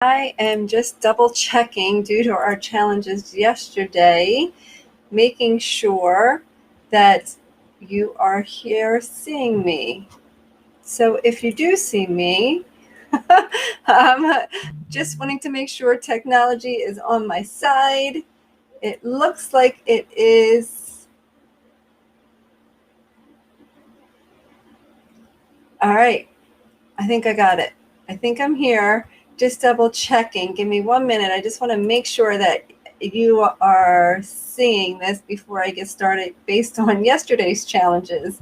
I am just double checking due to our challenges yesterday, making sure that you are here seeing me. So if you do see me, just wanting to make sure technology is on my side. It looks like it is. All right. I think I got it. I think I'm here. Just double checking. Give me 1 minute. I just want to make sure that you are seeing this before I get started based on yesterday's challenges.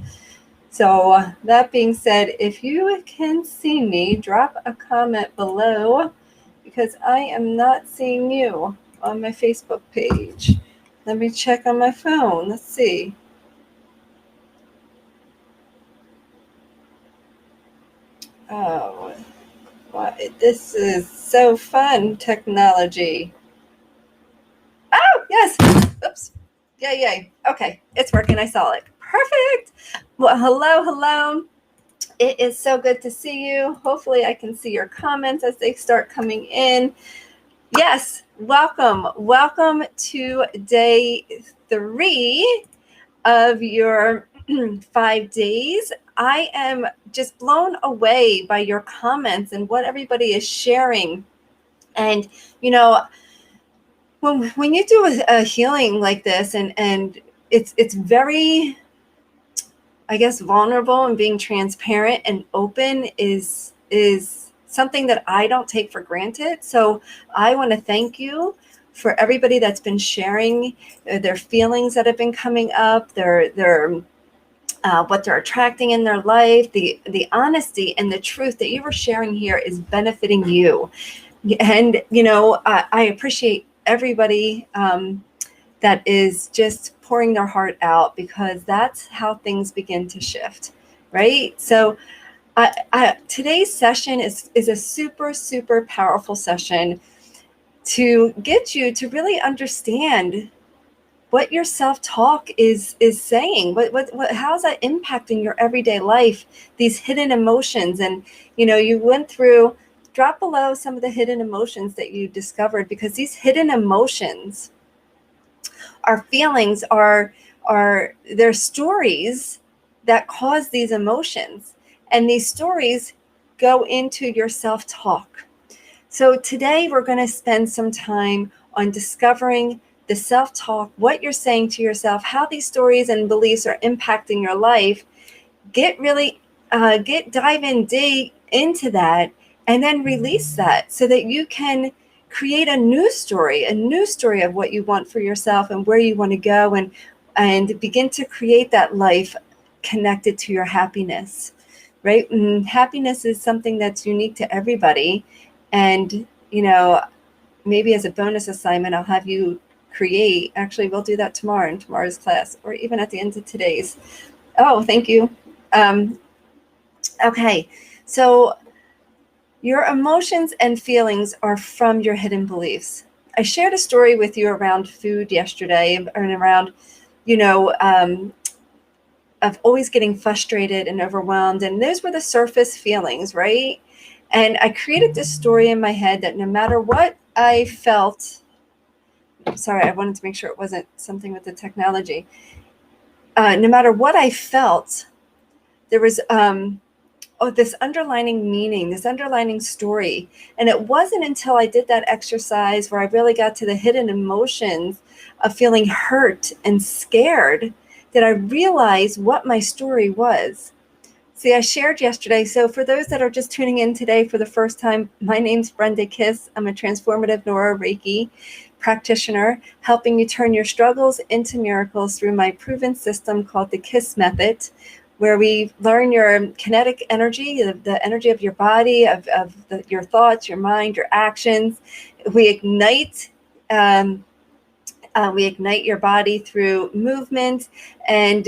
So that being said, if you can see me, drop a comment below because I am not seeing you on my Facebook page. Let me check on my phone. Let's see. Oh, this is so fun, technology. Oh, yes. Oops. Yay. Okay, it's working. I saw it. Perfect. Well, hello. It is so good to see you. Hopefully I can see your comments as they start coming in. Yes, welcome. Welcome to day 3 of your 5 days. I am just blown away by your comments and what everybody is sharing. And, when you do a healing like this and it's very, I guess, vulnerable, and being transparent and open is something that I don't take for granted. So I want to thank you for everybody that's been sharing their feelings that have been coming up, their what they're attracting in their life, the honesty and the truth that you were sharing here is benefiting you. And, I appreciate everybody that is just pouring their heart out, because that's how things begin to shift, right? So today's session is a super, super powerful session to get you to really understand what your self-talk is saying, what how's that impacting your everyday life, these hidden emotions. And you went through, drop below some of the hidden emotions that you discovered, because these hidden emotions, our feelings, are their stories that cause these emotions, and these stories go into your self-talk. So today we're going to spend some time on discovering the self-talk, what you're saying to yourself, how these stories and beliefs are impacting your life. Dive in deep into that, and then release that so that you can create a new story of what you want for yourself and where you want to go, and begin to create that life connected to your happiness, right? And happiness is something that's unique to everybody. And, maybe as a bonus assignment, I'll have you create, actually, we'll do that tomorrow in tomorrow's class, or even at the end of today's. Oh, thank you. Okay, so your emotions and feelings are from your hidden beliefs. I shared a story with you around food yesterday, and around, of always getting frustrated and overwhelmed. And those were the surface feelings, right? And I created this story in my head that no matter what I felt, sorry, I wanted to make sure it wasn't something with the technology. No matter what I felt, there was this underlining meaning, this underlining story. And it wasn't until I did that exercise where I really got to the hidden emotions of feeling hurt and scared that I realized what my story was. See, I shared yesterday. So for those that are just tuning in today for the first time, my name's Brenda Kiss. I'm a transformative Neuro Reiki practitioner, helping you turn your struggles into miracles through my proven system called the KISS method, where we learn your kinetic energy, the energy of your body, your thoughts, your mind, your actions. We ignite your body through movement, and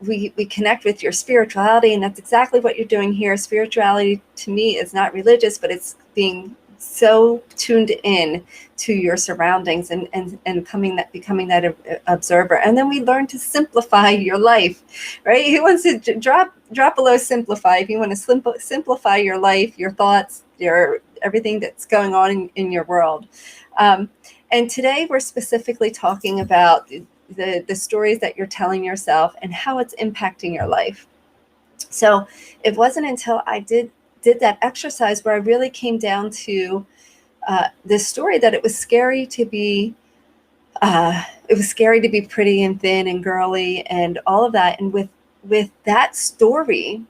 we connect with your spirituality. And that's exactly what you're doing here. Spirituality to me is not religious, but it's being so tuned in to your surroundings and becoming that observer. And then we learn to simplify your life, right? Who wants to drop below simplify? If you want to simplify your life, your thoughts, your everything that's going on in your world. And today we're specifically talking about the stories that you're telling yourself and how it's impacting your life. So it wasn't until I did that exercise where I really came down to this story that it was scary to be pretty and thin and girly and all of that. And with that story,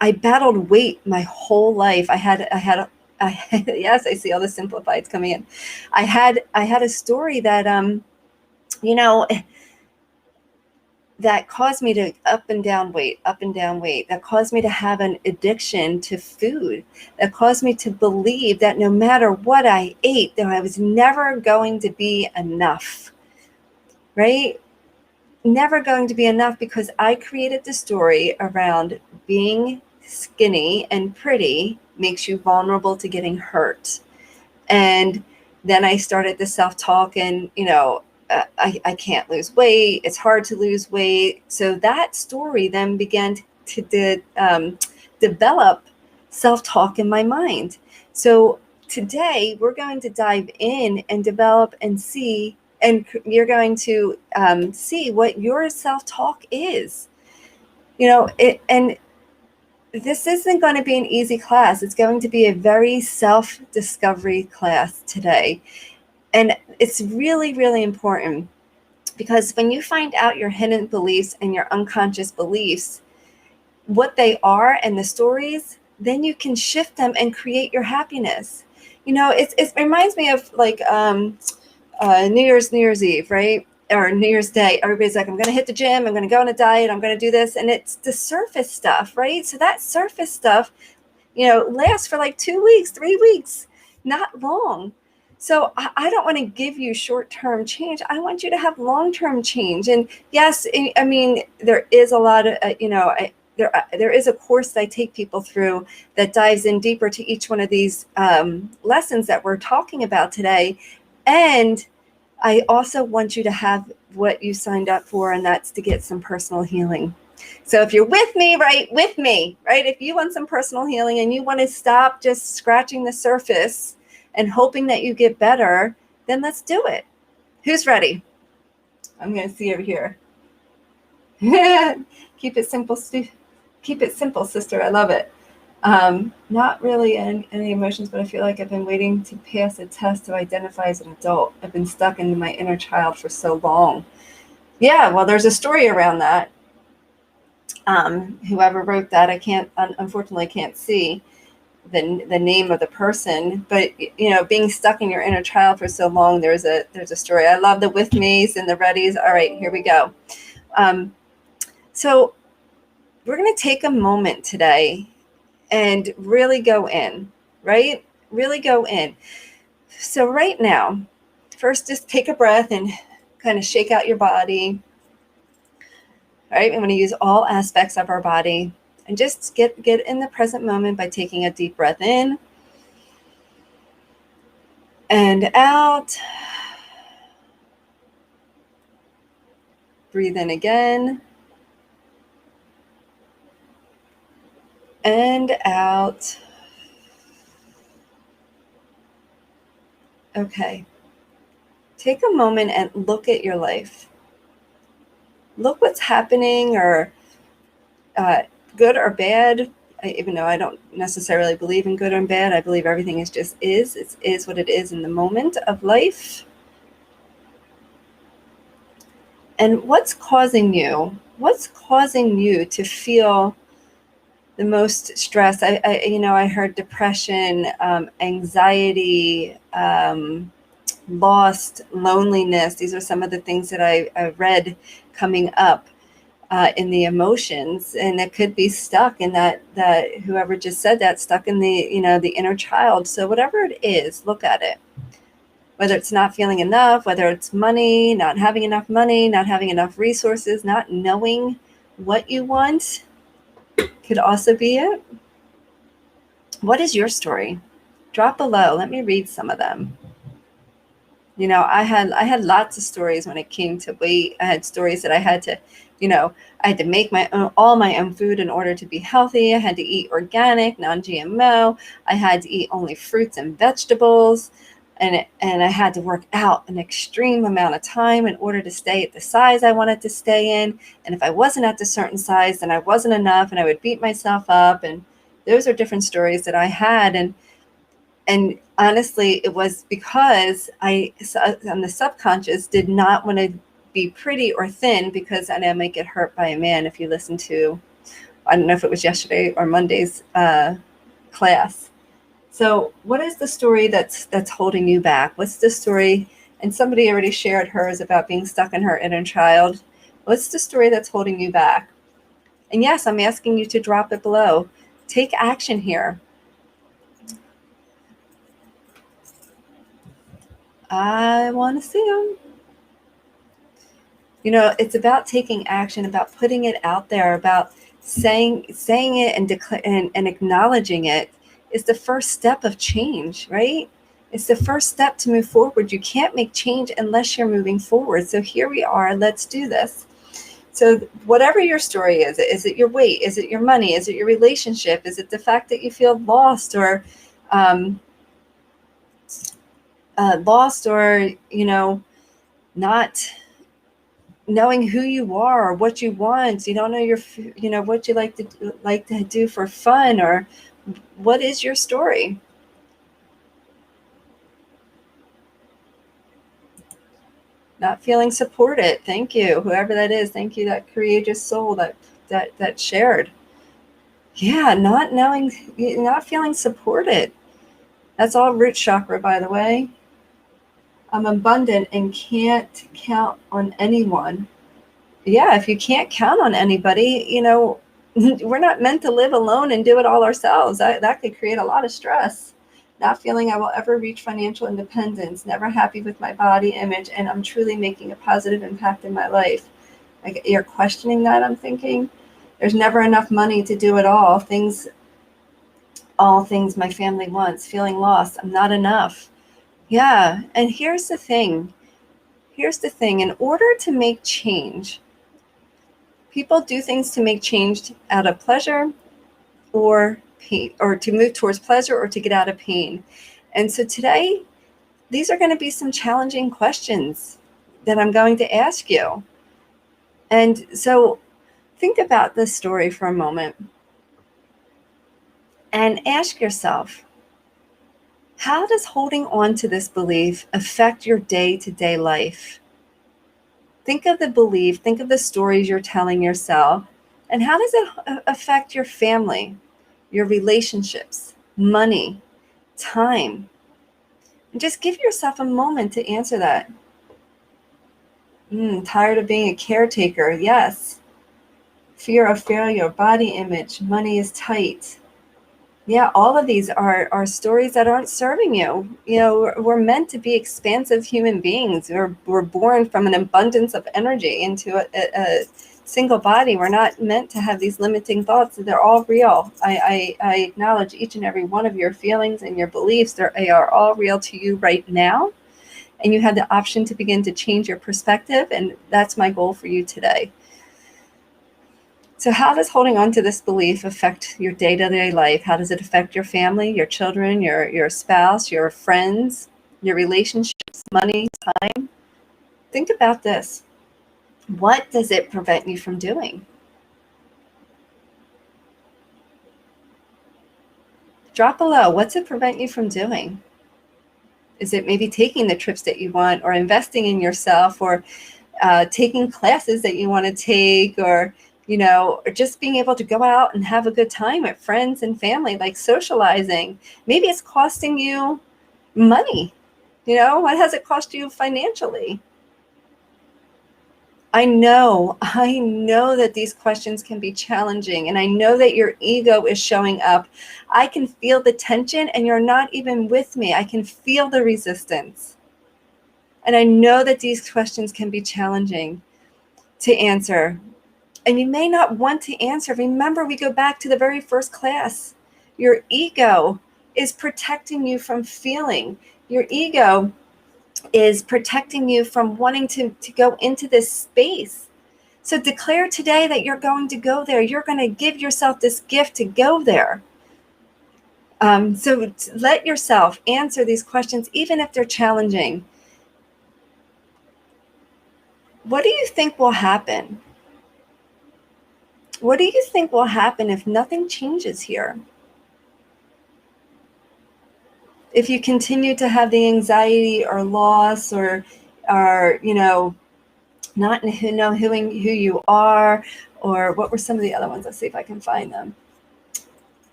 I battled weight my whole life. Yes, I see all the simplifieds coming in. I had a story that that caused me to up and down weight, that caused me to have an addiction to food, that caused me to believe that no matter what I ate, that I was never going to be enough, right? Never going to be enough, because I created the story around being skinny and pretty makes you vulnerable to getting hurt. And then I started the self-talk and, I can't lose weight. It's hard to lose weight. So that story then began to develop self-talk in my mind. So today we're going to dive in and develop and see, and you're going to see what your self-talk is. And this isn't going to be an easy class. It's going to be a very self-discovery class today. And it's really, really important, because when you find out your hidden beliefs and your unconscious beliefs, what they are and the stories, then you can shift them and create your happiness. It reminds me of like New Year's Eve, right? Or New Year's Day. Everybody's like, I'm going to hit the gym. I'm going to go on a diet. I'm going to do this. And it's the surface stuff, right? So that surface stuff, lasts for like 2 weeks, 3 weeks, not long. So I don't want to give you short-term change. I want you to have long-term change. And yes, I mean, there is a lot of, there is a course that I take people through that dives in deeper to each one of these lessons that we're talking about today. And I also want you to have what you signed up for, and that's to get some personal healing. So if you're with me, right? If you want some personal healing and you want to stop just scratching the surface and hoping that you get better, then let's do it. Who's ready? I'm going to see over here. Keep it simple, sister. I love it. Not really any emotions, but I feel like I've been waiting to pass a test to identify as an adult. I've been stuck in my inner child for so long. Yeah, well, there's a story around that. Whoever wrote that, unfortunately can't see the name of the person, but being stuck in your inner child for so long, there's a story. I love the with me's and the readies. All right, here we go. So we're going to take a moment today and really go in, right? Really go in. So right now, first, just take a breath and kind of shake out your body. All right, I'm going to use all aspects of our body. And just get in the present moment by taking a deep breath in and out. Breathe in again. And out. Okay. Take a moment and look at your life. Look what's happening, or good or bad. Even though I don't necessarily believe in good or bad, I believe everything is just is. It is what it is in the moment of life. And what's causing you to feel the most stress? I heard depression, anxiety, lost, loneliness. These are some of the things that I read coming up in the emotions, and it could be stuck in that whoever just said that, stuck in the inner child. So whatever it is, look at it. Whether it's not feeling enough, whether it's money, not having enough money, not having enough resources, not knowing what you want, could also be it. What is your story? Drop below. Let me read some of them. I had lots of stories when it came to weight. I had stories that I had to I had to make all my own food in order to be healthy. I had to eat organic, non-GMO. I had to eat only fruits and vegetables. And I had to work out an extreme amount of time in order to stay at the size I wanted to stay in. And if I wasn't at the certain size, then I wasn't enough, and I would beat myself up. And those are different stories that I had. And honestly, it was because I, on the subconscious, did not want to be pretty or thin, because I know I might get hurt by a man. If you listen to, I don't know if it was yesterday or Monday's class. So what is the story that's holding you back? What's the story? And somebody already shared hers about being stuck in her inner child. What's the story that's holding you back? And yes, I'm asking you to drop it below. Take action here. I want to see them. It's about taking action, about putting it out there, about saying it and acknowledging it is the first step of change, right? It's the first step to move forward. You can't make change unless you're moving forward. So here we are. Let's do this. So whatever your story is it your weight? Is it your money? Is it your relationship? Is it the fact that you feel lost or not knowing who you are or what you want? You don't know what you like to do for fun, or what is your story? Not feeling supported. Thank you, whoever that is. Thank you, that courageous soul that shared. Yeah, not feeling supported. That's all root chakra, by the way. I'm abundant and can't count on anyone. Yeah, if you can't count on anybody, we're not meant to live alone and do it all ourselves. That could create a lot of stress. Not feeling I will ever reach financial independence, never happy with my body image, and I'm truly making a positive impact in my life. Like, you're questioning that, I'm thinking. There's never enough money to do it all. All things my family wants. Feeling lost. I'm not enough. Yeah, and here's the thing. In order to make change, people do things to make change out of pleasure or pain, or to move towards pleasure or to get out of pain. And so today, these are going to be some challenging questions that I'm going to ask you. And so think about this story for a moment and ask yourself, how does holding on to this belief affect your day-to-day life? Think of the belief, think of the stories you're telling yourself, and how does it affect your family, your relationships, money, time? And just give yourself a moment to answer that. Tired of being a caretaker? Yes. Fear of failure, body image, money is tight. Yeah, all of these are stories that aren't serving you. We're meant to be expansive human beings. We're born from an abundance of energy into a single body. We're not meant to have these limiting thoughts. They're all real. I acknowledge each and every one of your feelings and your beliefs. They are all real to you right now. And you have the option to begin to change your perspective. And that's my goal for you today. So how does holding on to this belief affect your day-to-day life? How does it affect your family, your children, your spouse, your friends, your relationships, money, time? Think about this. What does it prevent you from doing? Drop below. What's it prevent you from doing? Is it maybe taking the trips that you want, or investing in yourself, or taking classes that you want to take, or or just being able to go out and have a good time with friends and family, like socializing? Maybe it's costing you money. What has it cost you financially? I know that these questions can be challenging, and I know that your ego is showing up. I can feel the tension, and you're not even with me. I can feel the resistance. And I know that these questions can be challenging to answer. And you may not want to answer. Remember, we go back to the very first class. Your ego is protecting you from feeling. Your ego is protecting you from wanting to go into this space. So declare today that you're going to go there. You're going to give yourself this gift to go there. So let yourself answer these questions, even if they're challenging. What do you think will happen? What do you think will happen if nothing changes here? If you continue to have the anxiety or loss or not know who you are, or what were some of the other ones? Let's see if I can find them.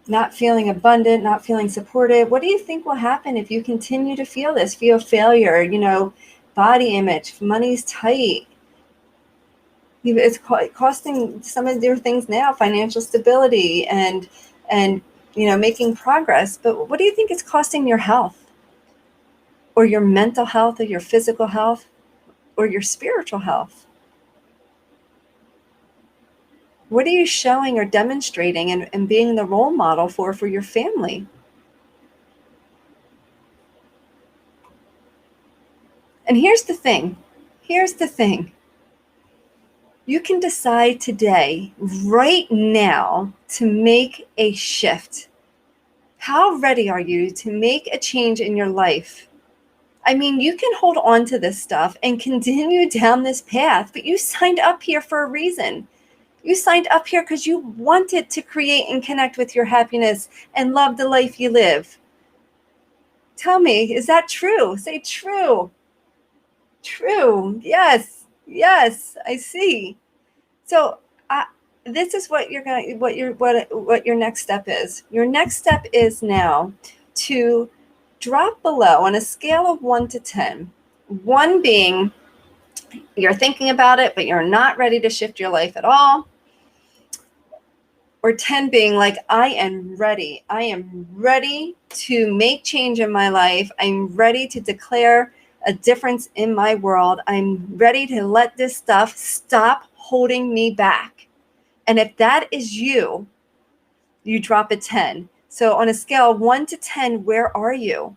Not feeling abundant, not feeling supported. What do you think will happen if you continue to feel this? Feel failure, body image, money's tight. It's costing some of your things now, financial stability and making progress. But what do you think it's costing your health, or your mental health, or your physical health, or your spiritual health? What are you showing or demonstrating and being the role model for your family? And here's the thing. You can decide today, right now, to make a shift. How ready are you to make a change in your life? I mean, you can hold on to this stuff and continue down this path, but you signed up here for a reason. You signed up here because you wanted to create and connect with your happiness and love the life you live. Tell me, is that true? Say true. True. Yes. Yes, I see. So this is what your next step is. Your next step is now to drop below on a scale of 1 to 10. 1 being you're thinking about it, but you're not ready to shift your life at all. Or 10 being like, I am ready. I am ready to make change in my life. I'm ready to declare a difference in my world. I'm ready to let this stuff stop holding me back. And if that is you drop a 10. So on a scale of 1 to 10, where are you?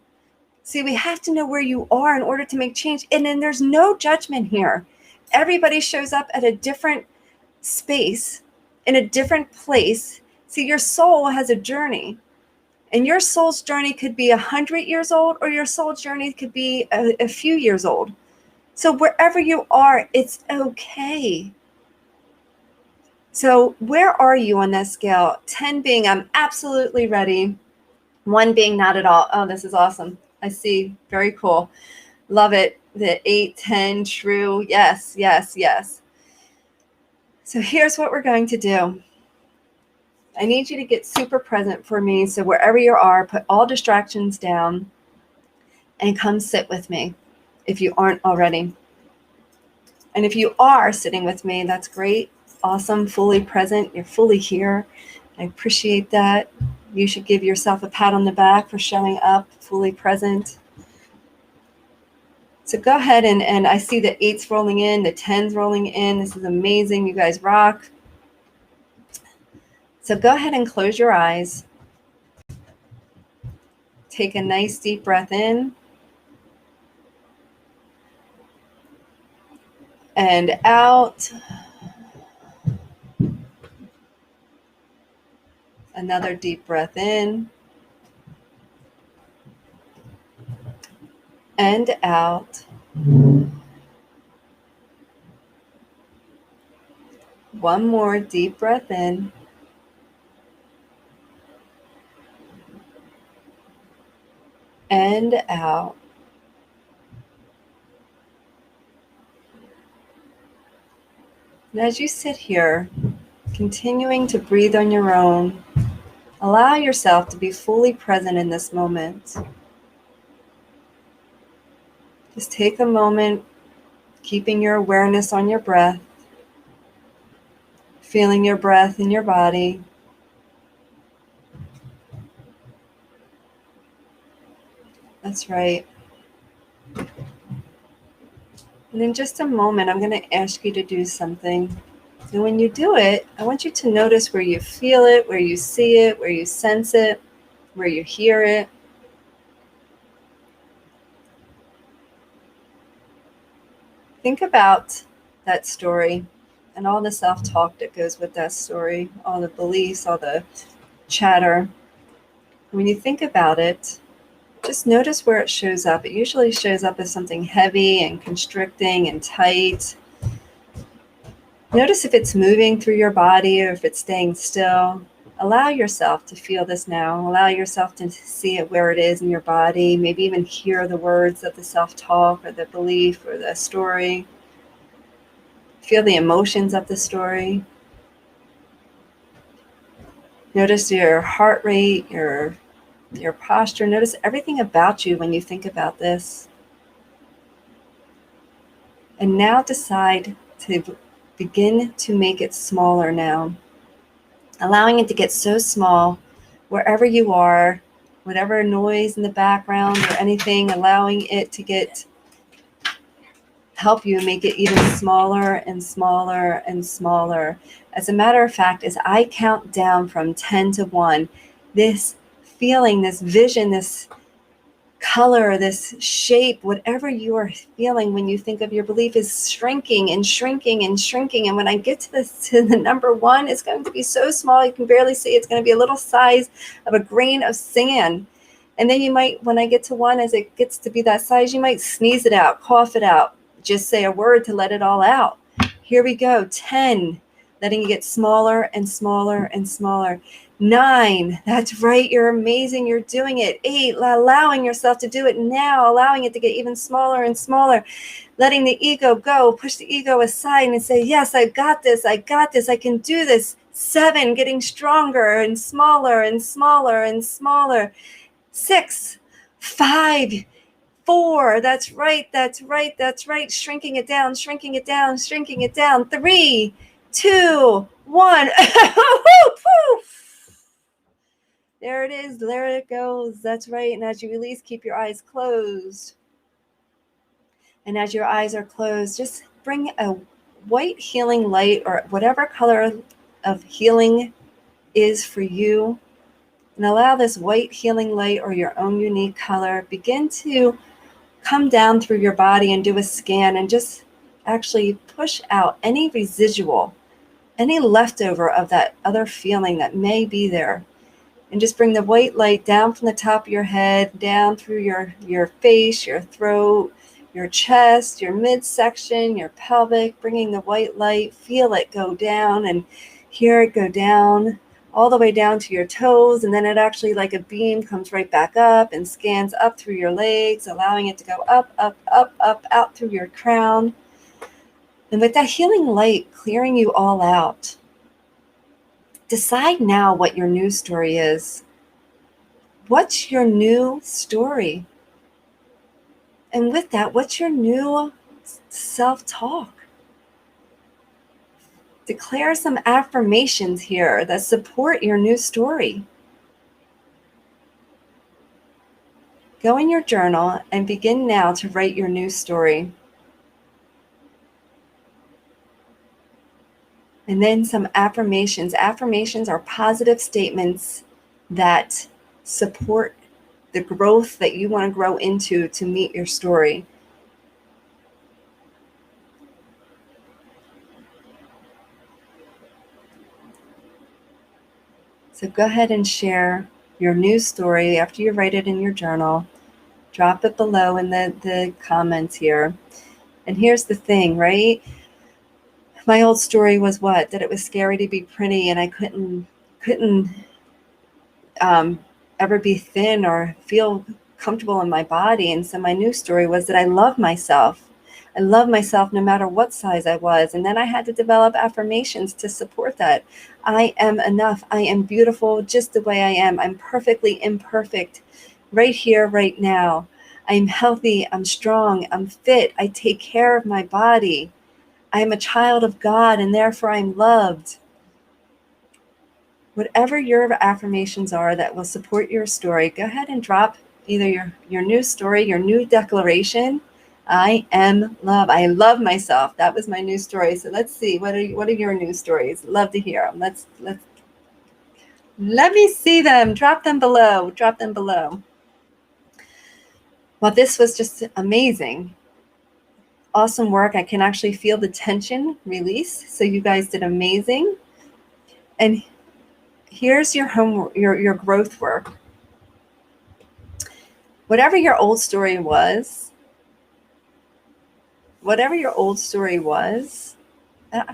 See, we have to know where you are in order to make change. And then there's no judgment here. Everybody shows up at a different space, in a different place. See, your soul has a journey. And your soul's journey could be 100 years old, or your soul's journey could be a few years old. So wherever you are, it's okay. So where are you on that scale? 10 being I'm absolutely ready. 1 being not at all. Oh, this is awesome. I see. Very cool. Love it. The 8, 10, true. Yes, yes, yes. So here's what we're going to do. I need you to get super present for me. So wherever you are, put all distractions down and come sit with me if you aren't already. And if you are sitting with me, that's great. Awesome. Fully present. You're fully here. I appreciate that. You should give yourself a pat on the back for showing up fully present. So go ahead and I see the 8s rolling in, the 10s rolling in. This is amazing. You guys rock. So go ahead and close your eyes. Take a nice deep breath in and out. Another deep breath in and out. One more deep breath in and out. And as you sit here, continuing to breathe on your own, allow yourself to be fully present in this moment. Just take a moment, keeping your awareness on your breath, feeling your breath in your body. That's right. And in just a moment, I'm going to ask you to do something. And when you do it, I want you to notice where you feel it, where you see it, where you sense it, where you hear it. Think about that story and all the self-talk that goes with that story, all the beliefs, all the chatter. When you think about it, just notice where it shows up. It usually shows up as something heavy and constricting and tight. Notice if it's moving through your body or if it's staying still. Allow yourself to feel this now. Allow yourself to see it where it is in your body. Maybe even hear the words of the self-talk or the belief or the story. Feel the emotions of the story. Notice your heart rate, your posture. Notice everything about you when you think about this. And now decide to begin to make it smaller now. Allowing it to get so small wherever you are, whatever noise in the background or anything, allowing it to help you make it even smaller and smaller and smaller. As a matter of fact, as I count down from 10 to 1, this feeling, this vision, this color, this shape, whatever you are feeling when you think of your belief is shrinking and shrinking and shrinking. And when I get to the number 1, it's going to be so small you can barely see. It's going to be a little size of a grain of sand. And then you might, when I get to 1, as it gets to be that size, you might sneeze it out, cough it out, just say a word to let it all out. Here we go. 10, letting it get smaller and smaller and smaller. 9, that's right, you're amazing, you're doing it. 8, allowing yourself to do it now, allowing it to get even smaller and smaller, letting the ego go, push the ego aside and say, yes, I got this, I can do this. 7, getting stronger and smaller and smaller and smaller. 6, 5, 4, that's right, shrinking it down, 3, 2, 1. There it is. There it goes. That's right. And as you release, keep your eyes closed. And as your eyes are closed, just bring a white healing light or whatever color of healing is for you. And allow this white healing light or your own unique color begin to come down through your body and do a scan and just actually push out any residual, any leftover of that other feeling that may be there. And just bring the white light down from the top of your head, down through your face, your throat, your chest, your midsection, your pelvic, bringing the white light. Feel it go down and hear it go down all the way down to your toes. And then it actually, like a beam, comes right back up and scans up through your legs, allowing it to go up, up, up, up, out through your crown. And with that healing light clearing you all out, decide now what your new story is. What's your new story? And with that, what's your new self-talk? Declare some affirmations here that support your new story. Go in your journal and begin now to write your new story. And then some affirmations. Affirmations are positive statements that support the growth that you want to grow into to meet your story. So go ahead and share your new story after you write it in your journal. Drop it below in the comments here. And here's the thing, right? My old story was what? That it was scary to be pretty and I couldn't ever be thin or feel comfortable in my body. And so my new story was that I love myself. I love myself no matter what size I was. And then I had to develop affirmations to support that. I am enough. I am beautiful just the way I am. I'm perfectly imperfect right here, right now. I'm healthy. I'm strong. I'm fit. I take care of my body. I am a child of God and therefore I'm loved. Whatever your affirmations are that will support your story, go ahead and drop either your new story, your new declaration. I am love. I love myself. That was my new story. So let's see. What are your new stories? Love to hear them. Let me see them. Drop them below. Drop them below. Well, this was just amazing. awesome work. I can actually feel the tension release. So you guys did amazing. And here's your your growth work. Whatever your old story was,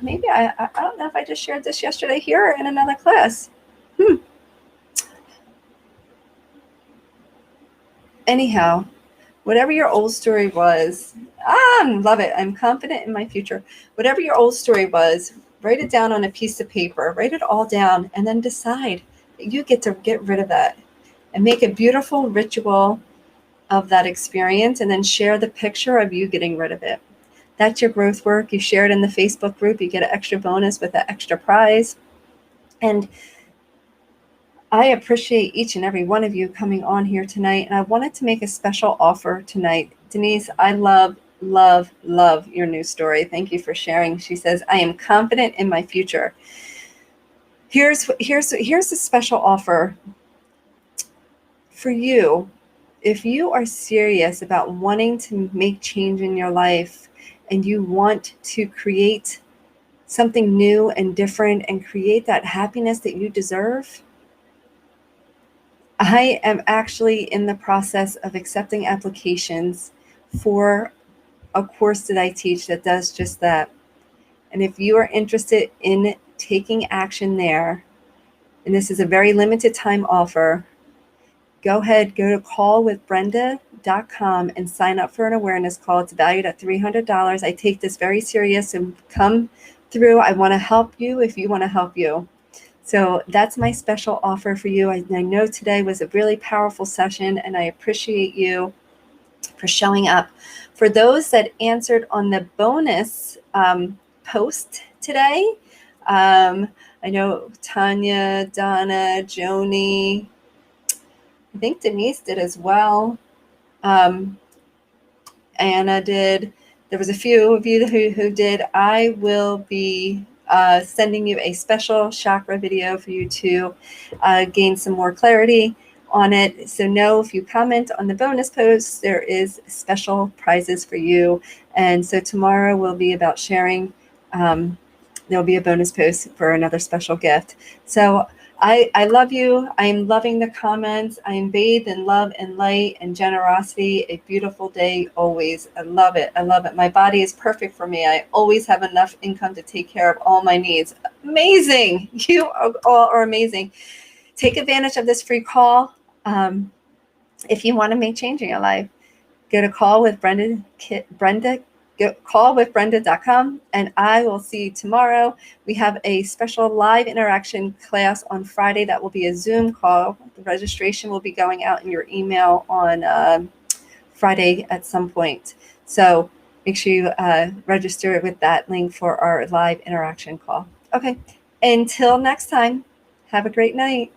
maybe I don't know if I just shared this yesterday here or in another class. Anyhow, whatever your old story was, love it. I'm confident in my future. Whatever your old story was, write it down on a piece of paper, write it all down, and then decide that you get to get rid of that and make a beautiful ritual of that experience, and then share the picture of you getting rid of it. That's your growth work. You share it in the Facebook group. You get an extra bonus with an extra prize. And I appreciate each and every one of you coming on here tonight. And I wanted to make a special offer tonight. Denise, I love your new story. Thank you for sharing. She says, I am confident in my future. Here's a special offer for you. If you are serious about wanting to make change in your life and you want to create something new and different and create that happiness that you deserve, I am actually in the process of accepting applications for a course that I teach that does just that. And if you are interested in taking action there, and this is a very limited time offer, go ahead, go to callwithbrenda.com and sign up for an awareness call. It's valued at $300. I take this very serious and come through. I want to help you if you want to help you. So that's my special offer for you. I know today was a really powerful session, and I appreciate you for showing up. For those that answered on the bonus post today, I know Tanya, Donna, Joni, I think Denise did as well. Anna did. There was a few of you who did. I will be sending you a special chakra video for you to gain some more clarity on it. So know if you comment on the bonus post, there is special prizes for you. And so tomorrow will be about sharing. There'll be a bonus post for another special gift. So I love you. I am loving the comments. I am bathed in love and light and generosity. A beautiful day always. I love it. I love it. My body is perfect for me. I always have enough income to take care of all my needs. Amazing. You all are amazing. Take advantage of this free call. If you want to make change in your life, go to callwithbrenda.com, and I will see you tomorrow. We have a special live interaction class on Friday that will be a Zoom call. The registration will be going out in your email on Friday at some point. So make sure you register with that link for our live interaction call. Okay, until next time, have a great night.